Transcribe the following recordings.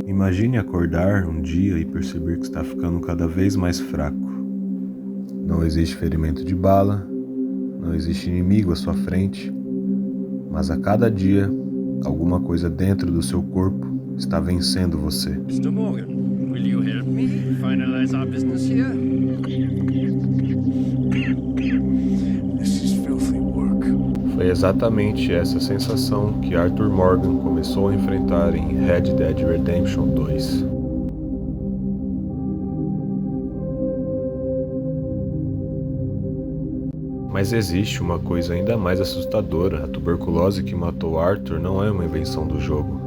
Imagine acordar um dia e perceber que está ficando cada vez mais fraco. Não existe ferimento de bala, não existe inimigo à sua frente, mas a cada dia, alguma coisa dentro do seu corpo está vencendo você. Mr. Morgan, will you help me finalize our business here? This is filthy work. Foi exatamente essa sensação que Arthur Morgan começou a enfrentar em Red Dead Redemption 2. Mas existe uma coisa ainda mais assustadora. A tuberculose que matou Arthur não é uma invenção do jogo.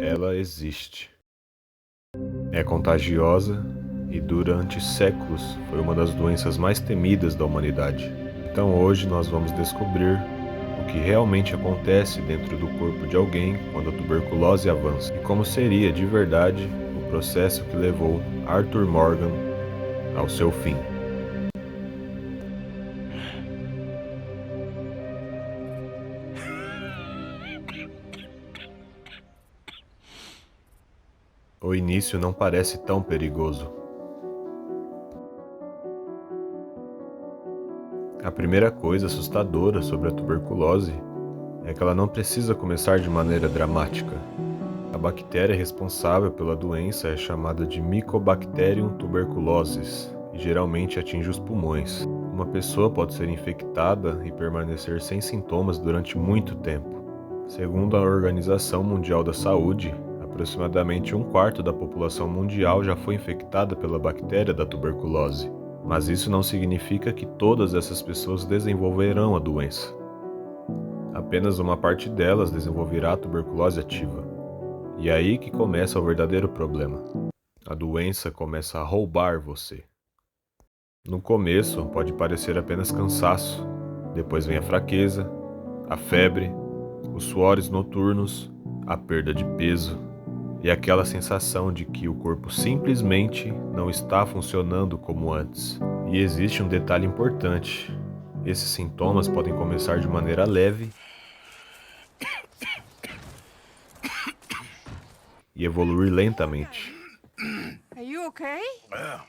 Ela existe. É contagiosa e durante séculos foi uma das doenças mais temidas da humanidade. Então hoje nós vamos descobrir o que realmente acontece dentro do corpo de alguém quando a tuberculose avança e como seria de verdade o processo que levou Arthur Morgan ao seu fim. O início não parece tão perigoso. A primeira coisa assustadora sobre a tuberculose é que ela não precisa começar de maneira dramática. A bactéria responsável pela doença é chamada de Mycobacterium tuberculosis e geralmente atinge os pulmões. Uma pessoa pode ser infectada e permanecer sem sintomas durante muito tempo. Segundo a Organização Mundial da Saúde, aproximadamente 1/4 da população mundial já foi infectada pela bactéria da tuberculose. Mas isso não significa que todas essas pessoas desenvolverão a doença. Apenas uma parte delas desenvolverá a tuberculose ativa. E é aí que começa o verdadeiro problema. A doença começa a roubar você. No começo pode parecer apenas cansaço, depois vem a fraqueza, a febre, os suores noturnos, a perda de peso e aquela sensação de que o corpo simplesmente não está funcionando como antes. E existe um detalhe importante: esses sintomas podem começar de maneira leve e evoluir lentamente. Are you okay? Well,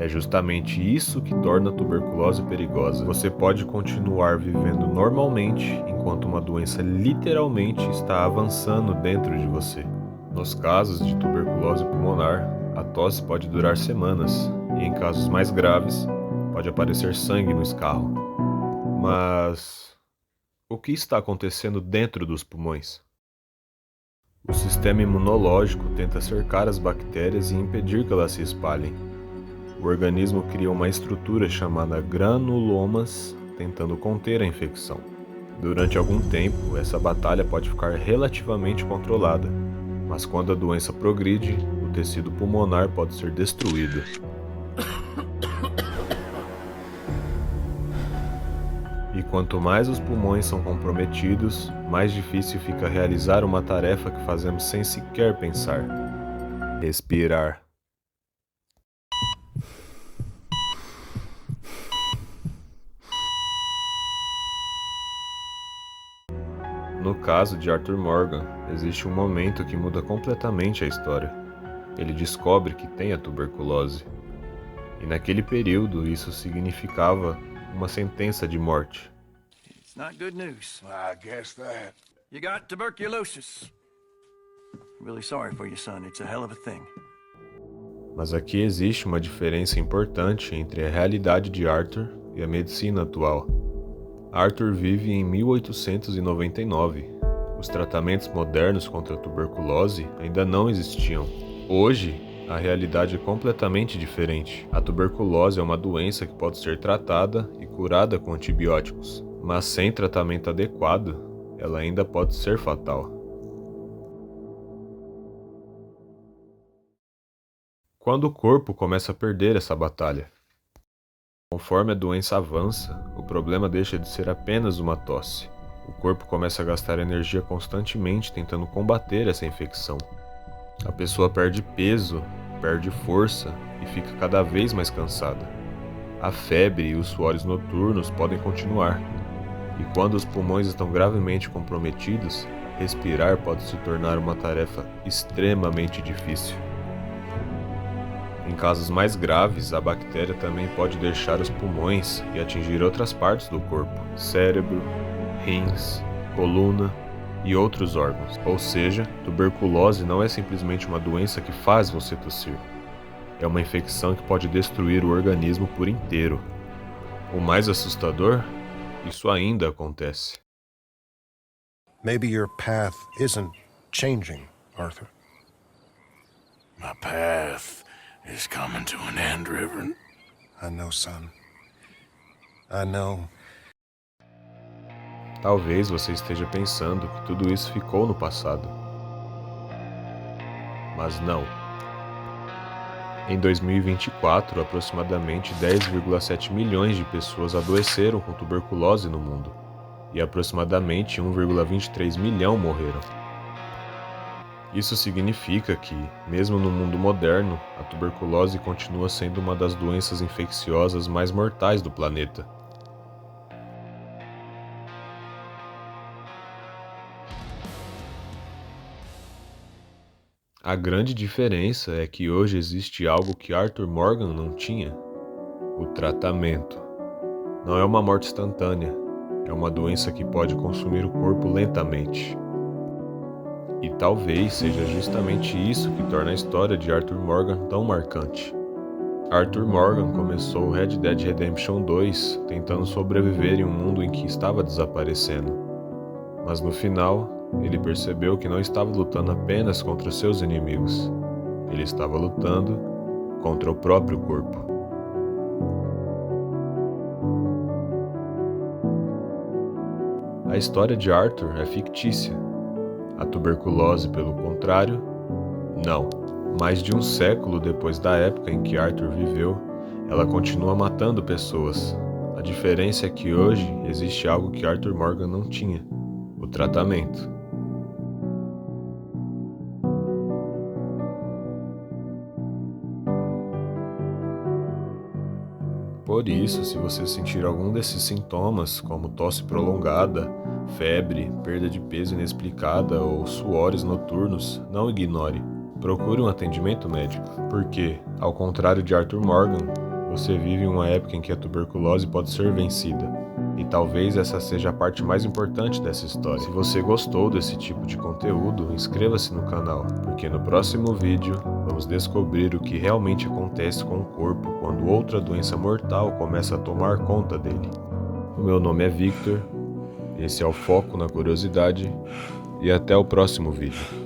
É justamente isso que torna a tuberculose perigosa. Você pode continuar vivendo normalmente enquanto uma doença literalmente está avançando dentro de você. Nos casos de tuberculose pulmonar, a tosse pode durar semanas e, em casos mais graves, pode aparecer sangue no escarro. Mas o que está acontecendo dentro dos pulmões? O sistema imunológico tenta cercar as bactérias e impedir que elas se espalhem. O organismo cria uma estrutura chamada granulomas, tentando conter a infecção. Durante algum tempo, essa batalha pode ficar relativamente controlada, mas quando a doença progride, o tecido pulmonar pode ser destruído. E quanto mais os pulmões são comprometidos, mais difícil fica realizar uma tarefa que fazemos sem sequer pensar: respirar. No caso de Arthur Morgan, existe um momento que muda completamente a história. Ele descobre que tem a tuberculose. E naquele período isso significava uma sentença de morte. It's not good news. I guess that. You got tuberculosis. Really sorry for you, son. It's a hell of a thing. Mas aqui existe uma diferença importante entre a realidade de Arthur e a medicina atual. Arthur vive em 1899. Os tratamentos modernos contra a tuberculose ainda não existiam. Hoje, a realidade é completamente diferente. A tuberculose é uma doença que pode ser tratada e curada com antibióticos, mas sem tratamento adequado, ela ainda pode ser fatal. Quando o corpo começa a perder essa batalha? Conforme a doença avança, o problema deixa de ser apenas uma tosse. O corpo começa a gastar energia constantemente tentando combater essa infecção. A pessoa perde peso, perde força e fica cada vez mais cansada. A febre e os suores noturnos podem continuar. E quando os pulmões estão gravemente comprometidos, respirar pode se tornar uma tarefa extremamente difícil. Em casos mais graves, a bactéria também pode deixar os pulmões e atingir outras partes do corpo, cérebro, rins, coluna e outros órgãos. Ou seja, tuberculose não é simplesmente uma doença que faz você tossir. É uma infecção que pode destruir o organismo por inteiro. O mais assustador, isso ainda acontece. Maybe your path isn't changing, Arthur. My path is coming to an end, Reverend. I know, son. I know. Talvez você esteja pensando que tudo isso ficou no passado. Mas não. Em 2024, aproximadamente 10,7 milhões de pessoas adoeceram com tuberculose no mundo, e aproximadamente 1,23 milhão morreram. Isso significa que, mesmo no mundo moderno, a tuberculose continua sendo uma das doenças infecciosas mais mortais do planeta. A grande diferença é que hoje existe algo que Arthur Morgan não tinha: o tratamento. Não é uma morte instantânea, é uma doença que pode consumir o corpo lentamente. E talvez seja justamente isso que torna a história de Arthur Morgan tão marcante. Arthur Morgan começou Red Dead Redemption 2 tentando sobreviver em um mundo em que estava desaparecendo. Mas no final, ele percebeu que não estava lutando apenas contra seus inimigos. Ele estava lutando contra o próprio corpo. A história de Arthur é fictícia. A tuberculose, pelo contrário, não. Mais de um século depois da época em que Arthur viveu, ela continua matando pessoas. A diferença é que hoje existe algo que Arthur Morgan não tinha: o tratamento. Por isso, se você sentir algum desses sintomas, como tosse prolongada, febre, perda de peso inexplicada ou suores noturnos, não ignore. Procure um atendimento médico, porque, ao contrário de Arthur Morgan, você vive em uma época em que a tuberculose pode ser vencida. E talvez essa seja a parte mais importante dessa história. Se você gostou desse tipo de conteúdo, inscreva-se no canal, porque no próximo vídeo vamos descobrir o que realmente acontece com o corpo quando outra doença mortal começa a tomar conta dele. O meu nome é Victor, esse é o Foco na Curiosidade, e até o próximo vídeo.